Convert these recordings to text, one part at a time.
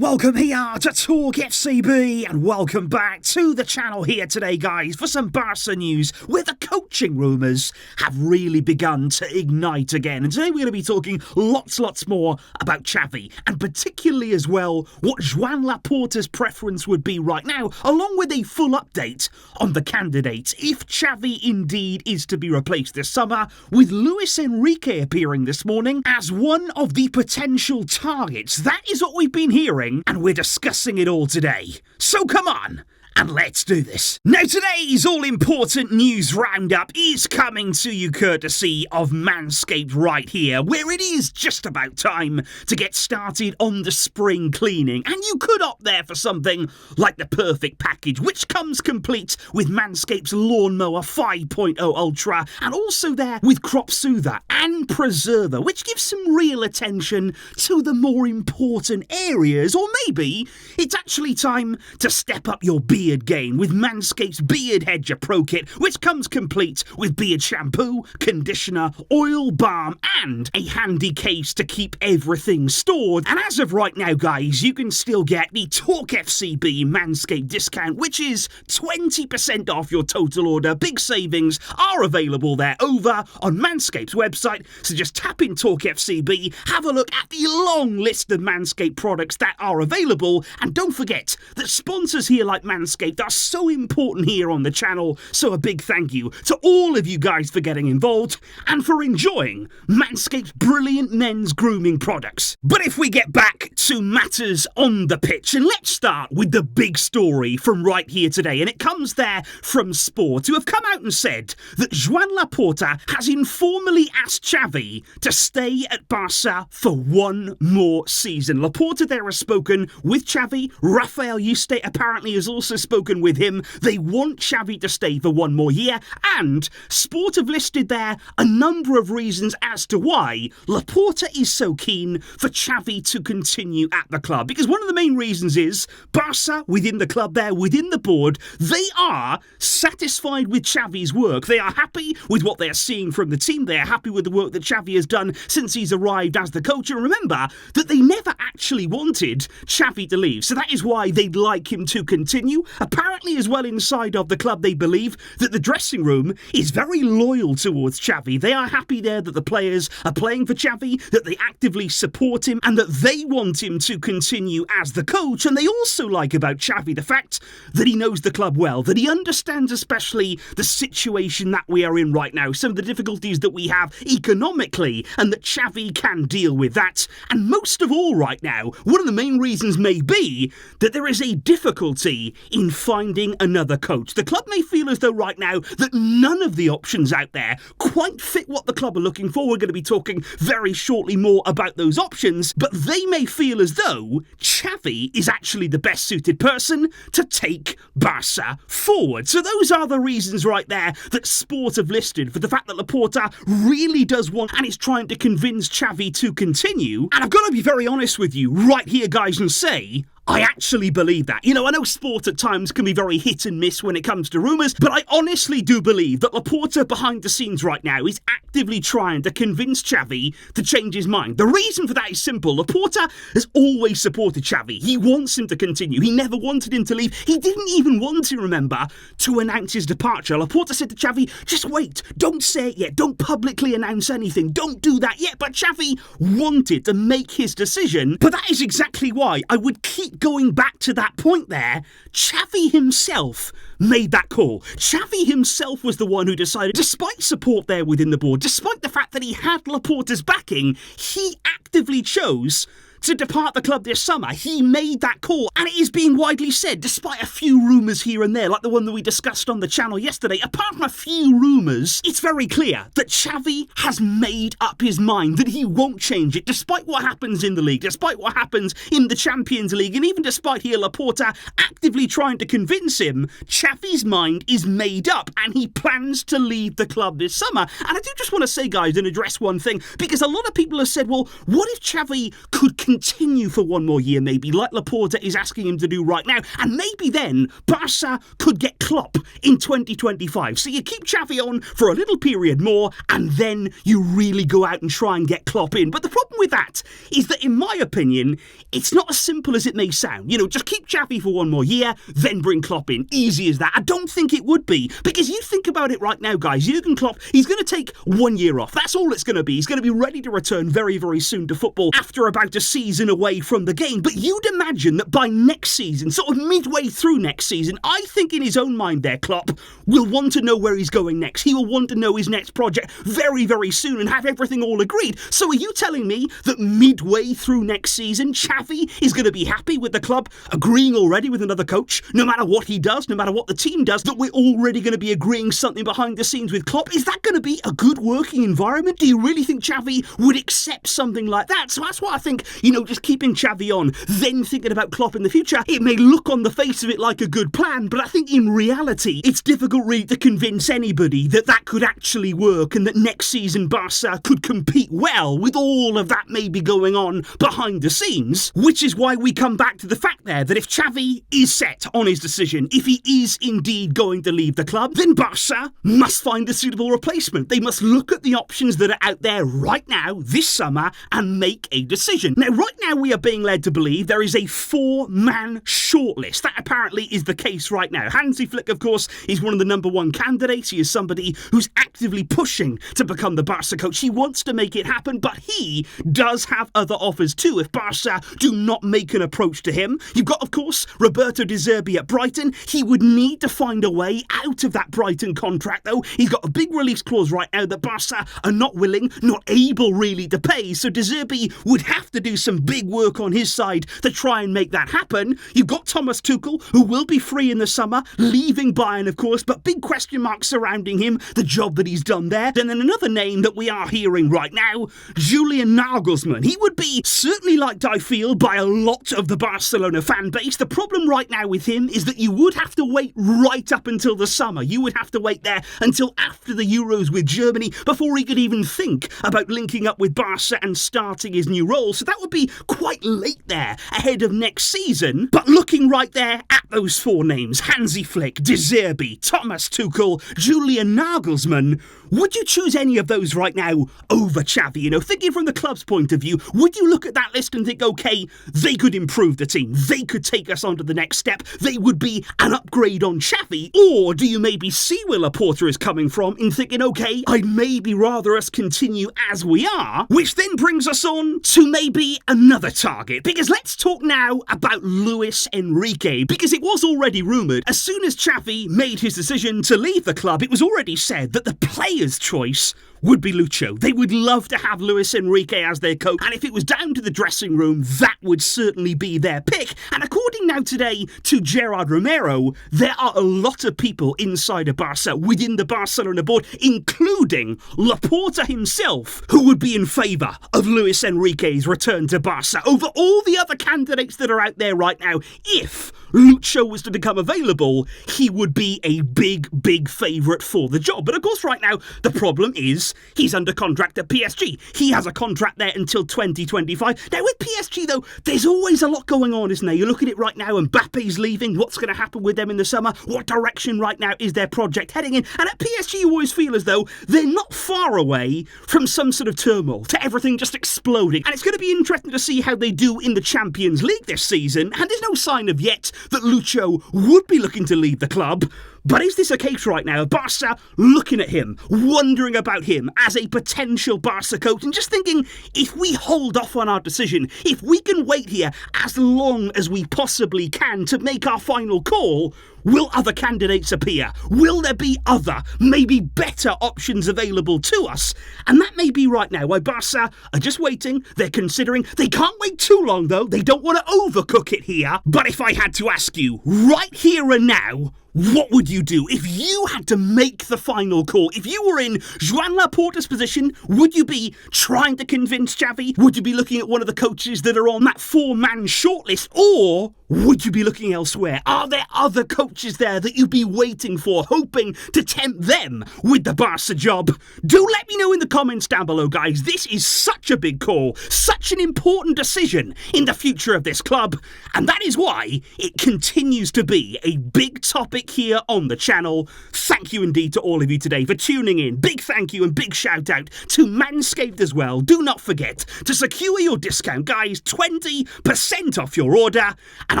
And welcome here to TalkFCB, and welcome back to the channel here today, guys, for some Barca news where the coaching rumours have really begun to ignite again. And today we're going to be talking lots more about Xavi, and particularly as well what Joan Laporta's preference would be right now, along with a full update on the candidates if Xavi indeed is to be replaced this summer, with Luis Enrique appearing this morning as one of the potential targets. That is what we've been hearing, and we're discussing it all today. So come on, and let's do this. Now, today's all-important news roundup is coming to you courtesy of Manscaped right here, where it is just about time to get started on the spring cleaning. And you could opt there for something like the perfect package, which comes complete with Manscaped's Lawnmower 5.0 Ultra, and also there with Crop Soother and Preserver, which gives some real attention to the more important areas. Or maybe it's actually time to step up your beard game with Manscaped's Beard Hedger Pro Kit, which comes complete with beard shampoo, conditioner, oil balm, and a handy case to keep everything stored. And as of right now, guys, you can still get the TalkFCB Manscaped discount, which is 20% off your total order. Big savings are available there over on Manscaped's website, so just tap in TalkFCB, have a look at the long list of Manscaped products that are available, and don't forget that sponsors here like Manscaped are so important here on the channel, so a big thank you to all of you guys for getting involved and for enjoying Manscaped's brilliant men's grooming products. But if we get back to matters on the pitch, and let's start with the big story from right here today, and it comes there from Sport, who have come out and said that Joan Laporta has informally asked Xavi to stay at Barca for one more season. Laporta there has spoken with Xavi. Rafael Yuste apparently has also spoken with him. They want Xavi to stay for one more year, and Sport have listed there a number of reasons as to why Laporta is so keen for Xavi to continue at the club. Because one of the main reasons is Barca, within the club there, within the board, they are satisfied with Xavi's work. They are happy with what they are seeing from the team. They are happy with the work that Xavi has done since he's arrived as the coach. And remember that they never actually wanted Xavi to leave, so that is why they'd like him to continue. Apparently as well, inside of the club, they believe that the dressing room is very loyal towards Xavi. They are happy there that the players are playing for Xavi, that they actively support him, and that they want him to continue as the coach. And they also like about Xavi the fact that he knows the club well, that he understands especially the situation that we are in right now, some of the difficulties that we have economically, and that Xavi can deal with that. And most of all right now, one of the main reasons may be that there is a difficulty in finding another coach. The club may feel as though right now that none of the options out there quite fit what the club are looking for. We're going to be talking very shortly more about those options, but they may feel as though Xavi is actually the best suited person to take Barca forward. So those are the reasons right there that Sport have listed for the fact that Laporta really does want and is trying to convince Xavi to continue. And I've got to be very honest with you right here, guys, and say I actually believe that. You know, I know Sport at times can be very hit and miss when it comes to rumours, but I honestly do believe that Laporta behind the scenes right now is actively trying to convince Xavi to change his mind. The reason for that is simple. Laporta has always supported Xavi. He wants him to continue. He never wanted him to leave. He didn't even want to, remember, to announce his departure. Laporta said to Xavi, just wait, don't say it yet, don't publicly announce anything, don't do that yet. But Xavi wanted to make his decision, but that is exactly why I would keep going back to that point there. Xavi himself made that call. Xavi himself was the one who decided, despite support there within the board, despite the fact that he had Laporta's backing, he actively chose to depart the club this summer. He made that call, and it is being widely said, despite a few rumours here and there, like the one that we discussed on the channel yesterday, apart from a few rumours, it's very clear that Xavi has made up his mind that he won't change it, despite what happens in the league, despite what happens in the Champions League, and even despite here Laporta actively trying to convince him. Xavi's mind is made up, and he plans to leave the club this summer. And I do just want to say, guys, and address one thing, because a lot of people have said, well, what if Xavi could continue for one more year maybe, like Laporta is asking him to do right now, and maybe then Barca could get Klopp in 2025. So you keep Xavi on for a little period more, and then you really go out and try and get Klopp in. But the problem with that is that, in my opinion, it's not as simple as it may sound. You know, just keep Xavi for one more year, then bring Klopp in. Easy as that. I don't think it would be, because you think about it right now, guys. Jurgen Klopp, he's going to take 1 year off. That's all it's going to be. He's going to be ready to return very, very soon to football after about a season away from the game. But you'd imagine that by next season, sort of midway through next season, I think in his own mind there, Klopp will want to know where he's going next. He will want to know his next project very, very soon and have everything all agreed. So are you telling me that midway through next season, Xavi is going to be happy with the club agreeing already with another coach, no matter what he does, no matter what the team does, that we're already going to be agreeing something behind the scenes with Klopp? Is that going to be a good working environment? Do you really think Xavi would accept something like that? So that's why I think, you know, just keeping Xavi on, then thinking about Klopp in the future, it may look on the face of it like a good plan, but I think in reality, it's difficult really to convince anybody that that could actually work and that next season Barca could compete well with all of that maybe going on behind the scenes, which is why we come back to the fact there that if Xavi is set on his decision, if he is indeed going to leave the club, then Barca must find a suitable replacement. They must look at the options that are out there right now, this summer, and make a decision. Now, right now we are being led to believe there is a 4-man shortlist. That apparently is the case right now. Hansi Flick, of course, is one of the number one candidates. He is somebody who's actively pushing to become the Barca coach. He wants to make it happen, but he does have other offers too if Barca do not make an approach to him. You've got, of course, Roberto De Zerbi at Brighton. He would need to find a way out of that Brighton contract, though. He's got a big release clause right now that Barca are not willing, not able really to pay, so De Zerbi would have to do some big work on his side to try and make that happen. You've got Thomas Tuchel, who will be free in the summer, leaving Bayern, of course, but big question marks surrounding him, the job that he's done there. Then another name that we are hearing right now, Julian Nagelsmann. He would be certainly liked, I feel, by a lot of the Barcelona fan base. The problem right now with him is that you would have to wait right up until the summer. You would have to wait there until after the Euros with Germany before he could even think about linking up with Barca and starting his new role. So that would be quite late there ahead of next season. But looking right there at those 4 names, Hansi Flick, De Zerbi, Thomas Tuchel, Julian Nagelsmann, would you choose any of those right now over Xavi? You know, thinking from the club's point of view, would you look at that list and think, okay, they could improve the team, they could take us on to the next step, they would be an upgrade on Xavi? Or do you maybe see where Laporta is coming from in thinking, okay, I'd maybe rather us continue as we are? Which then brings us on to maybe another target, because let's talk now about Luis Enrique, because it was already rumoured, as soon as Xavi made his decision to leave the club, it was already said that the player's choice would be Lucho. They would love to have Luis Enrique as their coach, and if it was down to the dressing room, that would certainly be their pick. And according now today to Gerard Romero, there are a lot of people inside of Barca, within the Barcelona board, including Laporta himself, who would be in favour of Luis Enrique's return to Barca over all the other candidates that are out there right now. If Lucho was to become available, he would be a big favourite for the job. But of course right now, the problem is he's under contract at PSG. He has a contract there until 2025. Now with PSG though, there's always a lot going on, isn't there? You look at it right now, Mbappe's leaving. What's going to happen with them in the summer? What direction right now is their project heading in? And at PSG you always feel as though they're not far away from some sort of turmoil, to everything just exploding. And it's going to be interesting to see how they do in the Champions League this season. And there's no sign of yet that Lucho would be looking to leave the club. But is this a case right now of Barca looking at him, wondering about him as a potential Barca coach, and just thinking, if we hold off on our decision, if we can wait here as long as we possibly can to make our final call, will other candidates appear? Will there be other, maybe better options available to us? And that may be right now why Barca are just waiting, they're considering. They can't wait too long though, they don't want to overcook it here. But if I had to ask you, right here and now, what would you do if you had to make the final call? If you were in Joan Laporta's position, would you be trying to convince Xavi? Would you be looking at one of the coaches that are on that 4-man shortlist? Or Would you be looking elsewhere? Are there other coaches there that you'd be waiting for, hoping to tempt them with the Barca job? Do let me know in the comments down below, guys. This is such a big call, such an important decision in the future of this club, and that is why it continues to be a big topic here on the channel. Thank you indeed to all of you today for tuning in. Big thank you and big shout out to Manscaped as well. Do not forget to secure your discount, guys. 20% off your order, and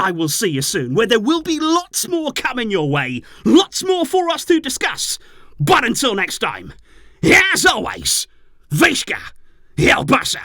I will see you soon, where there will be lots more coming your way, lots more for us to discuss. But until next time, as always, Visca, El Barça.